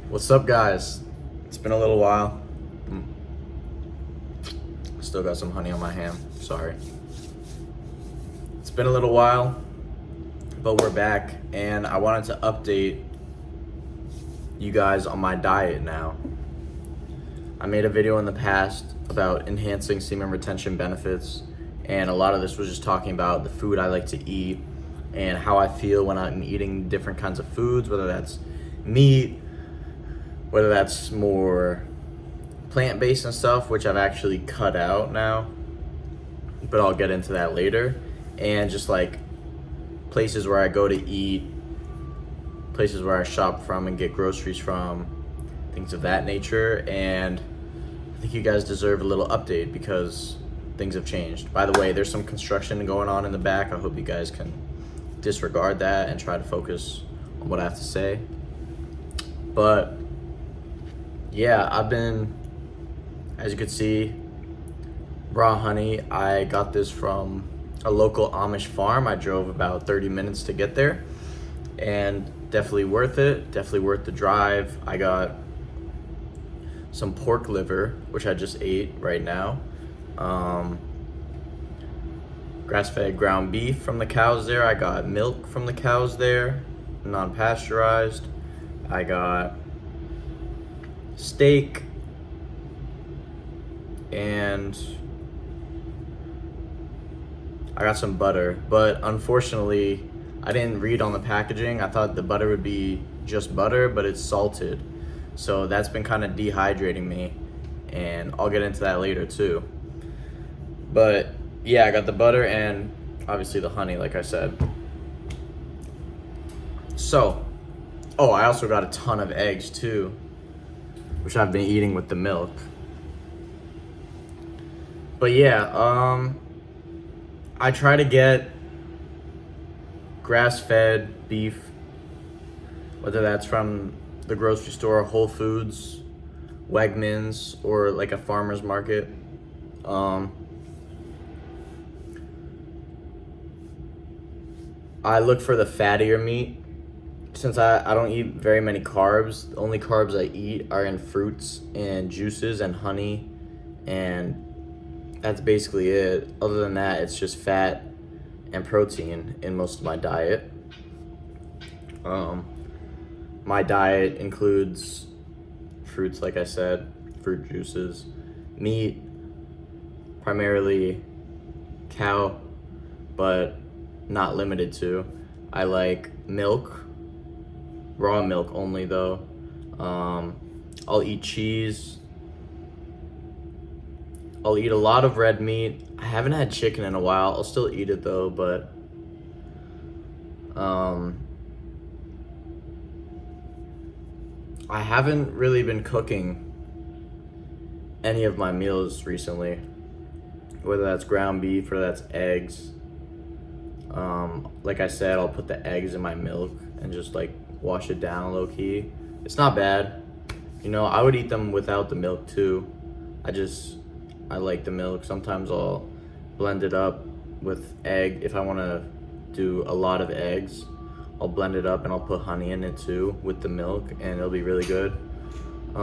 What's up, guys? It's been a little while. Still got some honey on my hand. Sorry. It's been a little while, but we're back, and I wanted to update you guys on my diet now. I made a video in the past about enhancing semen retention benefits, and a lot of this was just talking about the food I like to eat and how I feel when I'm eating different kinds of foods, whether that's meat, whether that's more plant-based and stuff, which I've actually cut out now, but I'll get into that later, and just like places where I go to eat, places where I shop from and get groceries from, things of that nature. And I think you guys deserve a little update because things have changed. By the way, there's some construction going on in the back. I hope you guys can disregard that and try to focus on what I have to say. But yeah, I've been, as you can see, raw honey. I got this from a local Amish farm. I drove about 30 minutes to get there, and definitely worth it. Definitely worth the drive. I got some pork liver, which I just ate right now. Grass-fed ground beef from the cows there. I got milk from the cows there, non-pasteurized. I got steak, and I got some butter, but unfortunately I didn't read on the packaging. I thought the butter would be just butter, but it's salted, so that's been kind of dehydrating me, and I'll get into that later too. But yeah, I got the butter and obviously the honey, like I said. So, oh, I also got a ton of eggs too, which I've been eating with the milk. But yeah, I try to get grass-fed beef, whether that's from the grocery store, Whole Foods, Wegmans, or like a farmer's market. I look for the fattier meat. Since I don't eat very many carbs, the only carbs I eat are in fruits and juices and honey, and that's basically it. Other than that, it's just fat and protein in most of my diet. My diet includes fruits, like I said, fruit juices, meat, primarily cow, but not limited to. I like milk, raw milk only though. I'll eat cheese. I'll eat a lot of red meat. I haven't had chicken in a while. I'll still eat it though, but I haven't really been cooking any of my meals recently, whether that's ground beef or that's eggs. Like I said, I'll put the eggs in my milk and just like wash it down low key. It's not bad. You know, I would eat them without the milk too. I like the milk. Sometimes I'll blend it up with egg. If I want to do a lot of eggs, I'll blend it up and I'll put honey in it too with the milk, and it'll be really good. If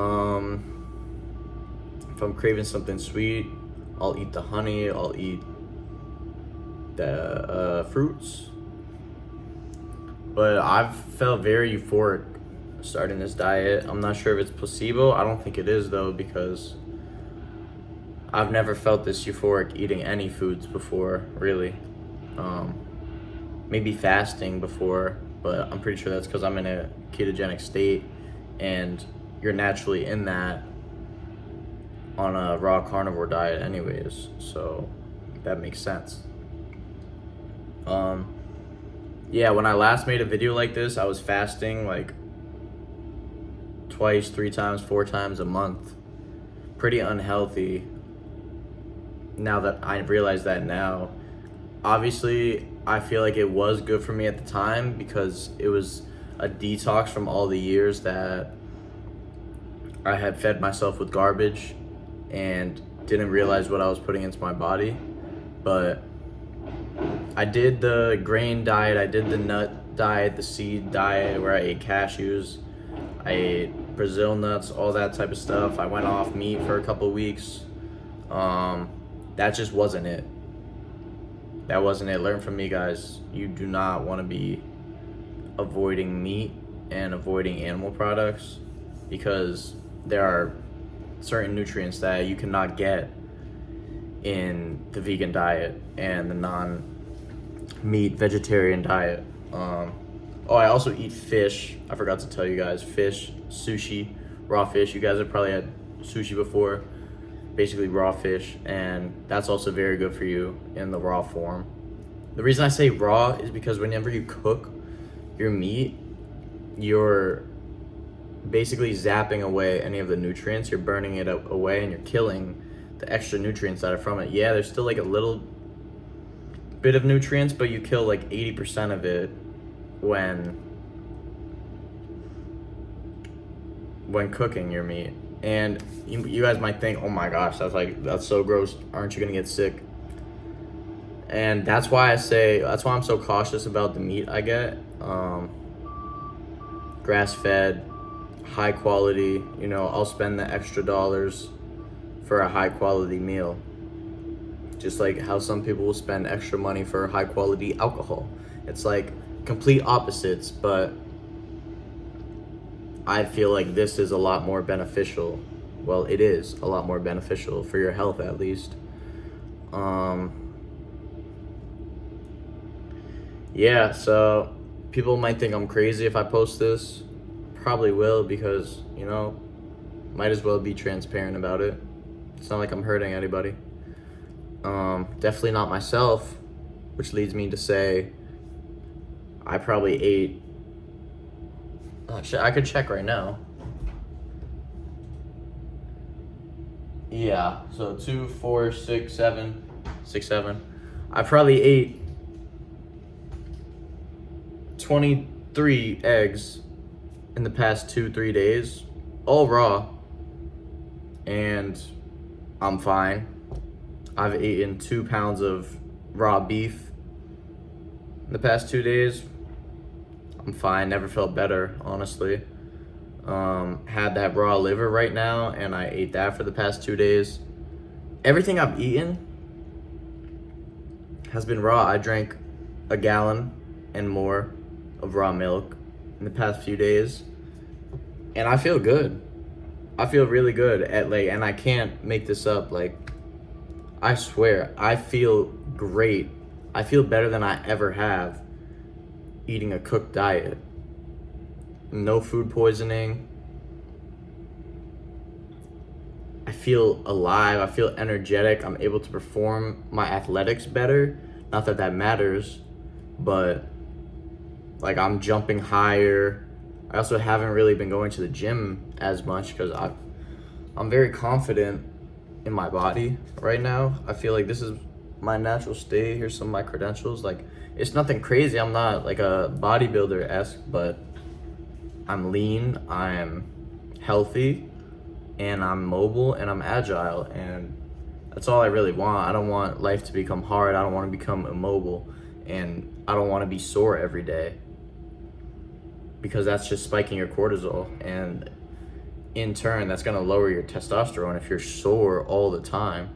I'm craving something sweet, I'll eat the honey. I'll eat the fruits. But I've felt very euphoric starting this diet. I'm not sure if it's placebo. I don't think it is though, because I've never felt this euphoric eating any foods before, really. Maybe fasting before, but I'm pretty sure that's because I'm in a ketogenic state, and you're naturally in that on a raw carnivore diet anyways, so that makes sense. Yeah, when I last made a video like this, I was fasting like twice, 3 times, 4 times a month. Pretty unhealthy. Now that I realize that now, obviously I feel like it was good for me at the time because it was a detox from all the years that I had fed myself with garbage and didn't realize what I was putting into my body. But I did the grain diet, I did the nut diet, the seed diet, where I ate cashews, I ate Brazil nuts, all that type of stuff. I went off meat for a couple weeks. That just wasn't it. That wasn't it. Learn from me, guys. You do not want to be avoiding meat and avoiding animal products, because there are certain nutrients that you cannot get in the vegan diet and the non-meat vegetarian diet. I also eat fish. I forgot to tell you guys. Fish, sushi, raw fish. You guys have probably had sushi before. Basically raw fish, and that's also very good for you in the raw form. The reason I say raw is because whenever you cook your meat, you're basically zapping away any of the nutrients. You're burning it away, and you're killing the extra nutrients that are from it. Yeah, there's still like a little bit of nutrients, but you kill like 80% of it when cooking your meat. And you guys might think, oh my gosh, that's so gross. Aren't you gonna get sick? And that's why I'm so cautious about the meat I get. Grass-fed, high quality. I'll spend the extra dollars for a high quality meal. Just like how some people will spend extra money for high quality alcohol. It's like complete opposites, but I feel like this is a lot more beneficial. Well, it is a lot more beneficial for your health, at least. Yeah, so people might think I'm crazy if I post this. Probably will, because, might as well be transparent about it. It's not like I'm hurting anybody. Definitely not myself, which leads me to say I probably ate... I could check right now. Yeah, so 2, 4, 6, 7. I probably ate 23 eggs in the past 2-3 days, all raw, and I'm fine. I've eaten 2 pounds of raw beef in the past 2 days. I'm fine, never felt better, honestly. Had that raw liver right now, and I ate that for the past 2 days. Everything I've eaten has been raw. I drank a gallon and more of raw milk in the past few days, and I feel good. I feel really good and I can't make this up. I swear, I feel great. I feel better than I ever have eating a cooked diet. No food poisoning. I feel alive. I feel energetic. I'm able to perform my athletics better. Not that that matters, but I'm jumping higher. I also haven't really been going to the gym as much because I'm very confident in my body right now. I feel like this is my natural state. Here's some of my credentials. It's nothing crazy. I'm not like a bodybuilder-esque, but I'm lean, I'm healthy, and I'm mobile, and I'm agile, and that's all I really want. I don't want life to become hard. I don't want to become immobile, and I don't want to be sore every day, because that's just spiking your cortisol, and in turn, that's going to lower your testosterone if you're sore all the time,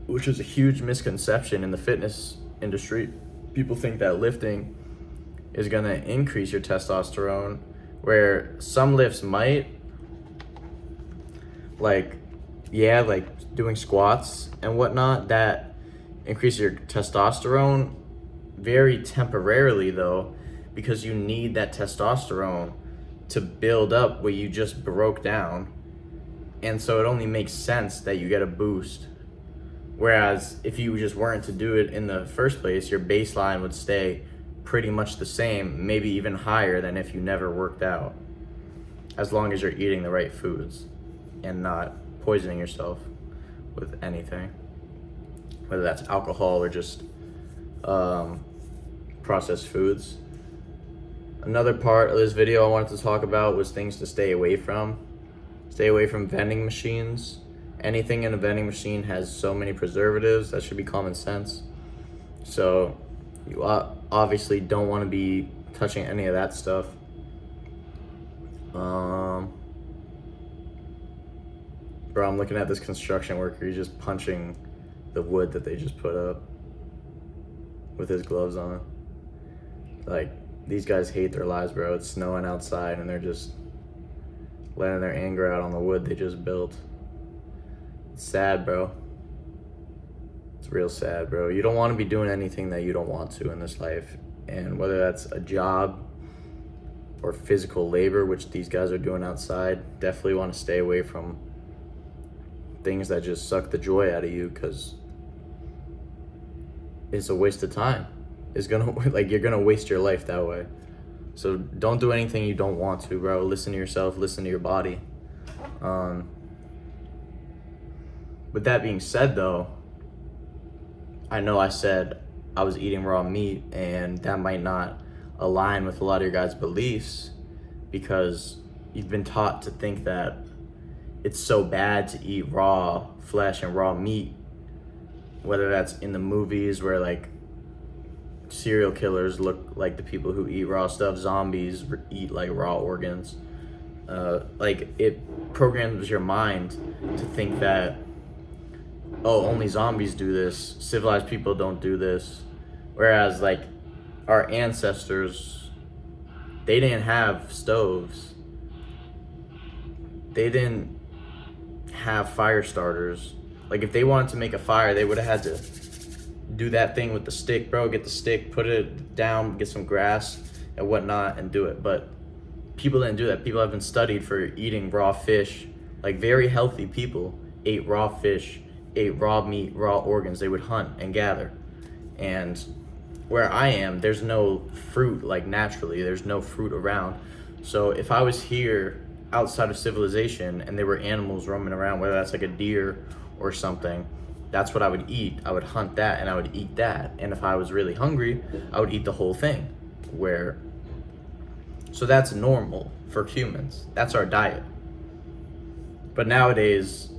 which is a huge misconception in the fitness industry. People think that lifting is going to increase your testosterone, where some lifts might, like doing squats and whatnot, that increase your testosterone very temporarily though, because you need that testosterone to build up what you just broke down. And so it only makes sense that you get a boost. Whereas if you just weren't to do it in the first place, your baseline would stay pretty much the same, maybe even higher than if you never worked out, as long as you're eating the right foods and not poisoning yourself with anything, whether that's alcohol or just processed foods. Another part of this video I wanted to talk about was things to stay away from. Stay away from vending machines. Anything in a vending machine has so many preservatives. That should be common sense. So you obviously don't want to be touching any of that stuff. Bro, I'm looking at this construction worker. He's just punching the wood that they just put up with his gloves on. Like, these guys hate their lives, bro. It's snowing outside and they're just letting their anger out on the wood they just built. It's sad, bro. It's real sad, bro. You don't want to be doing anything that you don't want to in this life. And whether that's a job or physical labor, which these guys are doing outside, definitely want to stay away from things that just suck the joy out of you, because it's a waste of time. It's gonna, like, you're gonna waste your life that way. So don't do anything you don't want to, bro. Listen to yourself, listen to your body. With that being said, though, I know I said I was eating raw meat, and that might not align with a lot of your guys' beliefs, because you've been taught to think that it's so bad to eat raw flesh and raw meat, whether that's in the movies where, like, serial killers look like the people who eat raw stuff, zombies eat like raw organs. Like, it programs your mind to think that, oh, only zombies do this, civilized people don't do this. Whereas, like, our ancestors, they didn't have stoves, they didn't have fire starters. Like, if they wanted to make a fire, they would have had to do that thing with the stick, bro. Get the stick, put it down, get some grass and whatnot, and do it. But people didn't do that. People have been studied for eating raw fish. Like, very healthy people ate raw fish, ate raw meat, raw organs. They would hunt and gather. And where I am, there's no fruit, like, naturally. There's no fruit around. So if I was here outside of civilization and there were animals roaming around, whether that's like a deer or something, that's what I would eat. I would hunt that and I would eat that. And if I was really hungry, I would eat the whole thing. So that's normal for humans. That's our diet. But nowadays,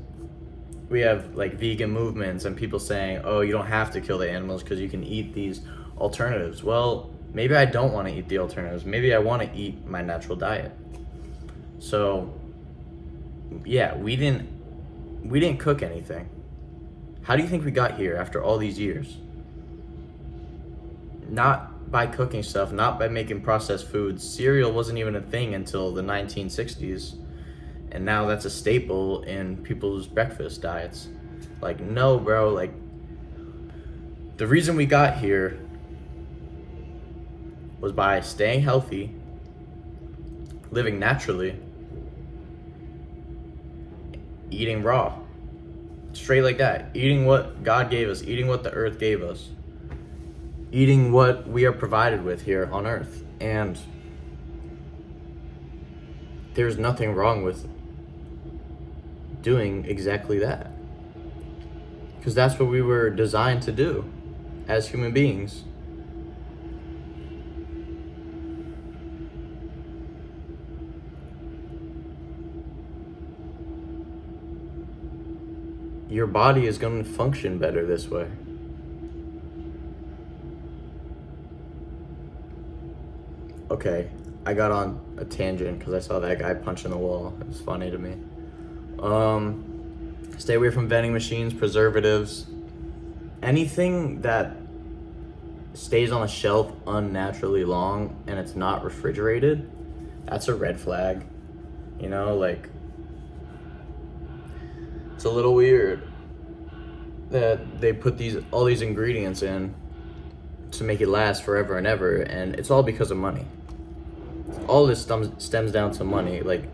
we have, like, vegan movements and people saying, oh, you don't have to kill the animals because you can eat these alternatives. Well, maybe I don't want to eat the alternatives. Maybe I want to eat my natural diet. So, yeah, we didn't cook anything. How do you think we got here after all these years? Not by cooking stuff, not by making processed foods. Cereal wasn't even a thing until the 1960s. And now that's a staple in people's breakfast diets. Like, no, bro, like, the reason we got here was by staying healthy, living naturally, eating raw. Straight like that. Eating what God gave us, eating what the earth gave us, eating what we are provided with here on earth. And there's nothing wrong with doing exactly that, because that's what we were designed to do as human beings. Your body is going to function better this way. Okay, I got on a tangent because I saw that guy punching the wall. It was funny to me. Stay away from vending machines, preservatives, anything that stays on a shelf unnaturally long and it's not refrigerated. That's a red flag. You know, like, it's a little weird that they put all these ingredients in to make it last forever and ever, and it's all because of money. All this stems down to money. Like,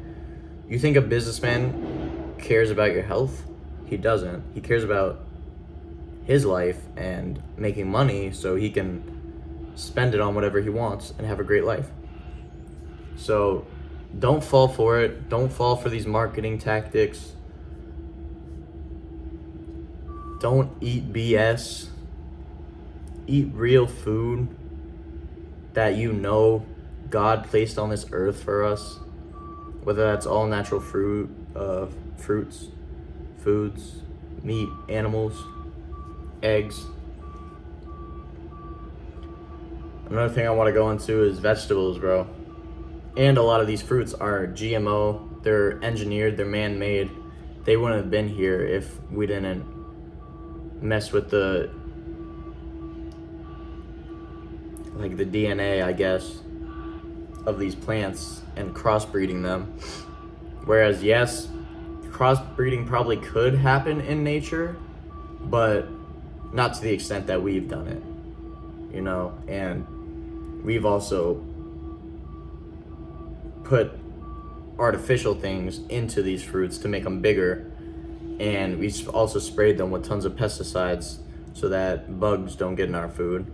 you think a businessman cares about your health? He doesn't. He cares about his life and making money so he can spend it on whatever he wants and have a great life. So don't fall for it. Don't fall for these marketing tactics. Don't eat BS. Eat real food that you know God placed on this earth for us. Whether that's all natural fruits, foods, meat, animals, eggs. Another thing I want to go into is vegetables, bro. And a lot of these fruits are GMO. They're engineered. They're man-made. They wouldn't have been here if we didn't mess with the DNA, I guess, of these plants and crossbreeding them. Whereas, yes, crossbreeding probably could happen in nature, but not to the extent that we've done it, and we've also put artificial things into these fruits to make them bigger, and we also sprayed them with tons of pesticides so that bugs don't get in our food.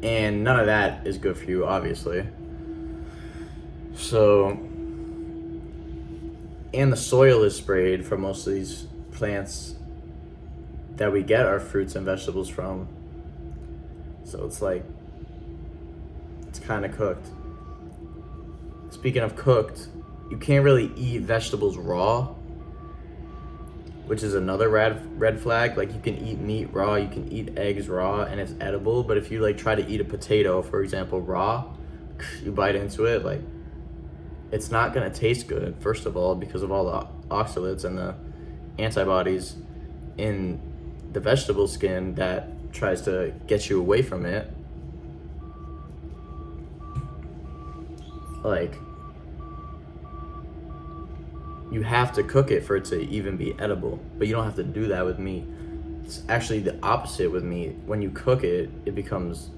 And none of that is good for you, obviously. So, and the soil is sprayed for most of these plants that we get our fruits and vegetables from. So it's kind of cooked. Speaking of cooked, you can't really eat vegetables raw, which is another red flag. Like, you can eat meat raw, you can eat eggs raw, and it's edible. But if you try to eat a potato, for example, raw, you bite into it, it's not gonna taste good. First of all, because of all the oxalates and the antibodies in the vegetable skin that tries to get you away from it. You have to cook it for it to even be edible, but you don't have to do that with meat. It's actually the opposite with meat. When you cook it, it becomes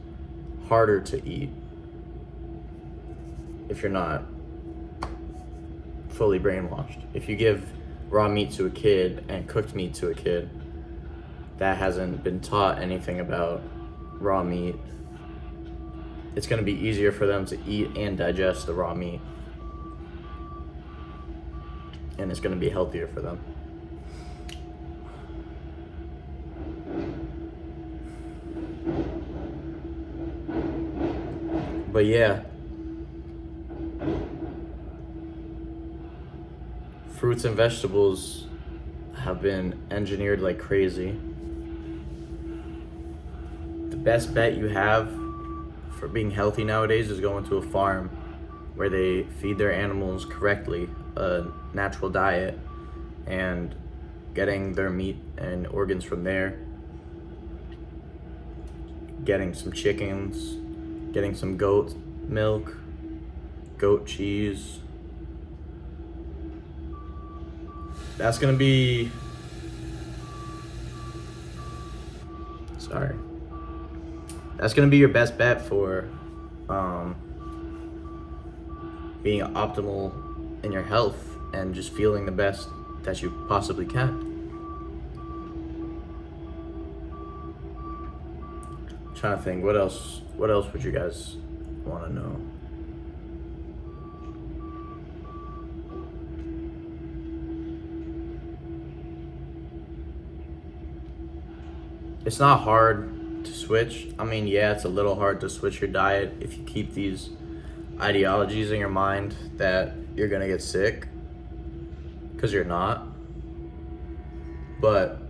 harder to eat if you're not fully brainwashed. If you give raw meat to a kid and cooked meat to a kid that hasn't been taught anything about raw meat, it's going to be easier for them to eat and digest the raw meat. And it's going to be healthier for them. But yeah, fruits and vegetables have been engineered like crazy. The best bet you have for being healthy nowadays is going to a farm where they feed their animals correctly, a natural diet, and getting their meat and organs from there, getting some chickens, getting some goat milk, goat cheese. That's gonna be your best bet for being optimal in your health and just feeling the best that you possibly can. I'm trying to think, what else would you guys want to know? It's not hard to switch. I mean, yeah, it's a little hard to switch your diet if you keep these ideologies in your mind that you're gonna get sick, because you're not. But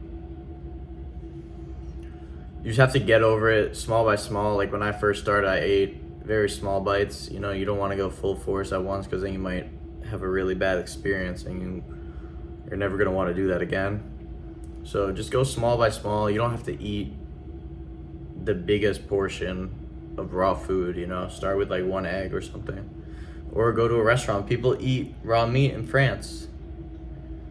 you just have to get over it small by small. Like when I first started, I ate very small bites. You don't want to go full force at once, because then you might have a really bad experience and you're never gonna want to do that again. So just go small by small. You don't have to eat the biggest portion of raw food, start with like one egg or something, or go to a restaurant. People eat raw meat in France.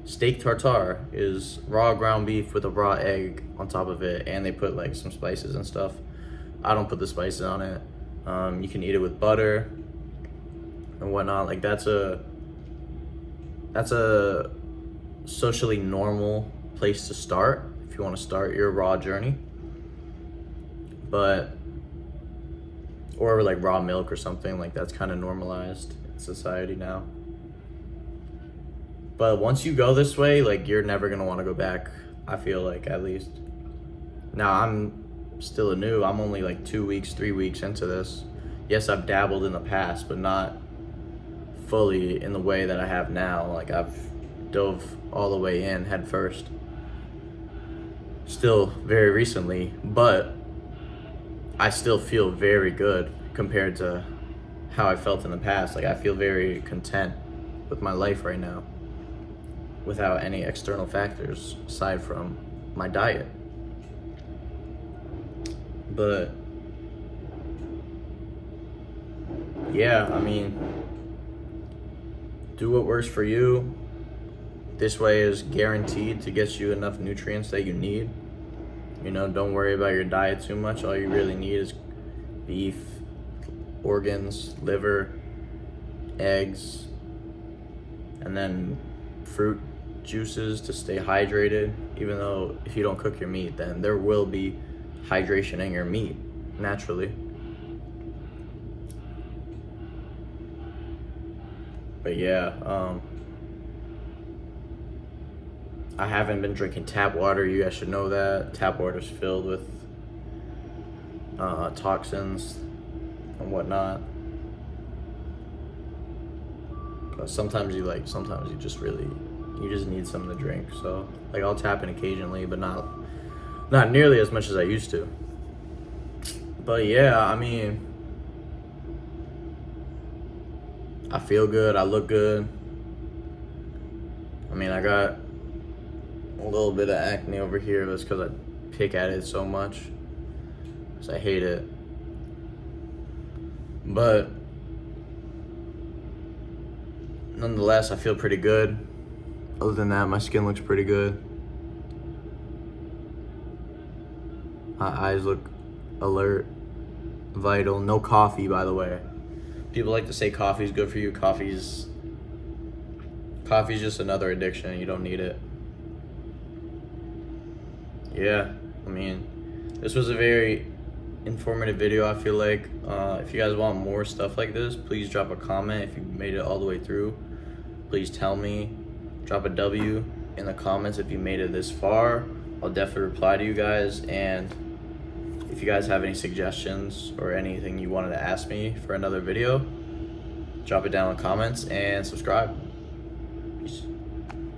Steak tartare is raw ground beef with a raw egg on top of it, and they put like some spices and stuff. I don't put the spices on it. You can eat it with butter and whatnot. Like that's a socially normal place to start if you want to start your raw journey. Or like raw milk or something, like that's kind of normalized in society now. But once you go this way, like you're never gonna want to go back, I feel like, at least. Now I'm still new. I'm only like 2 weeks, 3 weeks into this. Yes, I've dabbled in the past, but not fully in the way that I have now. Like I've dove all the way in head first. Still very recently, but I still feel very good compared to how I felt in the past. Like, I feel very content with my life right now without any external factors aside from my diet. But yeah, I mean, do what works for you. This way is guaranteed to get you enough nutrients that you need. You know, don't worry about your diet too much. All you really need is beef, organs, liver, eggs, and then fruit juices to stay hydrated. Even though if you don't cook your meat, then there will be hydration in your meat naturally. But yeah, I haven't been drinking tap water. You guys should know that. Tap water is filled with toxins and whatnot. But sometimes you just need something to drink. So like, I'll tap in occasionally, but not nearly as much as I used to. But yeah, I mean, I feel good. I look good. I mean, I got a little bit of acne over here. That's because I pick at it so much, because I hate it. But nonetheless, I feel pretty good. Other than that, my skin looks pretty good. My eyes look alert, vital. No coffee, by the way. People like to say coffee's good for you. Coffee's just another addiction. You don't need it. Yeah, I mean, this was a very informative video, I feel like. If you guys want more stuff like this, please drop a comment. If you made it all the way through, please tell me. Drop a W in the comments if you made it this far. I'll definitely reply to you guys. And if you guys have any suggestions or anything you wanted to ask me for another video, drop it down in the comments and subscribe. Peace.